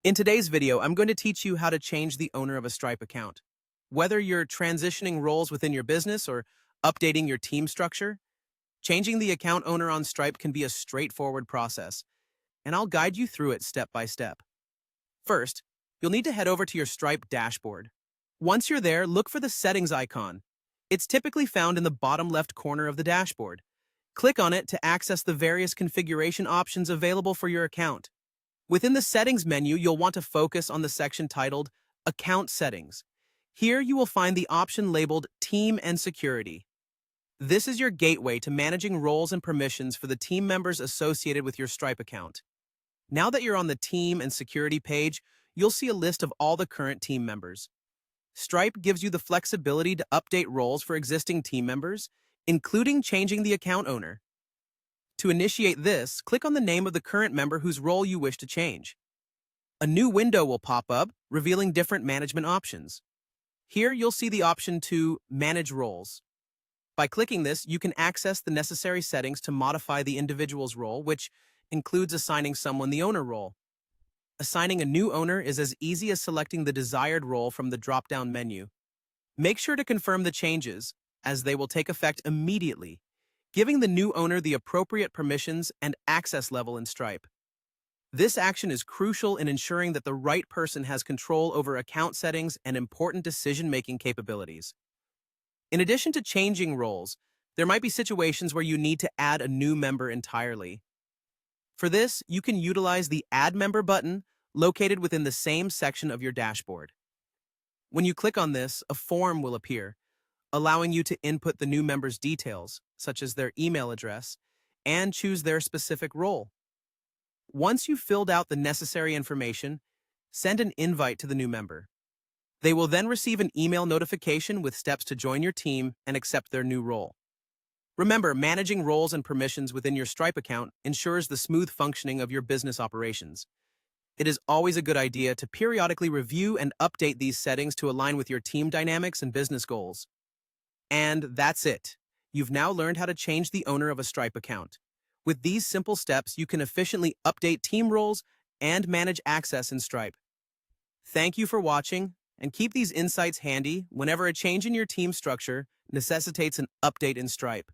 In today's video, I'm going to teach you how to change the owner of a Stripe account. Whether you're transitioning roles within your business or updating your team structure, changing the account owner on Stripe can be a straightforward process, and I'll guide you through it step by step. First, you'll need to head over to your Stripe dashboard. Once you're there, look for the settings icon. It's typically found in the bottom left corner of the dashboard. Click on it to access the various configuration options available for your account. Within the Settings menu, you'll want to focus on the section titled Account Settings. Here you will find the option labeled Team and Security. This is your gateway to managing roles and permissions for the team members associated with your Stripe account. Now that you're on the Team and Security page, you'll see a list of all the current team members. Stripe gives you the flexibility to update roles for existing team members, including changing the account owner. To initiate this, click on the name of the current member whose role you wish to change. A new window will pop up, revealing different management options. Here, you'll see the option to Manage Roles. By clicking this, you can access the necessary settings to modify the individual's role, which includes assigning someone the owner role. Assigning a new owner is as easy as selecting the desired role from the drop-down menu. Make sure to confirm the changes, as they will take effect immediately, giving the new owner the appropriate permissions and access level in Stripe. This action is crucial in ensuring that the right person has control over account settings and important decision-making capabilities. In addition to changing roles, there might be situations where you need to add a new member entirely. For this, you can utilize the Add Member button located within the same section of your dashboard. When you click on this, a form will appear, allowing you to input the new member's details, such as their email address, and choose their specific role. Once you've filled out the necessary information, send an invite to the new member. They will then receive an email notification with steps to join your team and accept their new role. Remember, managing roles and permissions within your Stripe account ensures the smooth functioning of your business operations. It is always a good idea to periodically review and update these settings to align with your team dynamics and business goals. And that's it. You've now learned how to change the owner of a Stripe account. With these simple steps, you can efficiently update team roles and manage access in Stripe. Thank you for watching, and keep these insights handy whenever a change in your team structure necessitates an update in Stripe.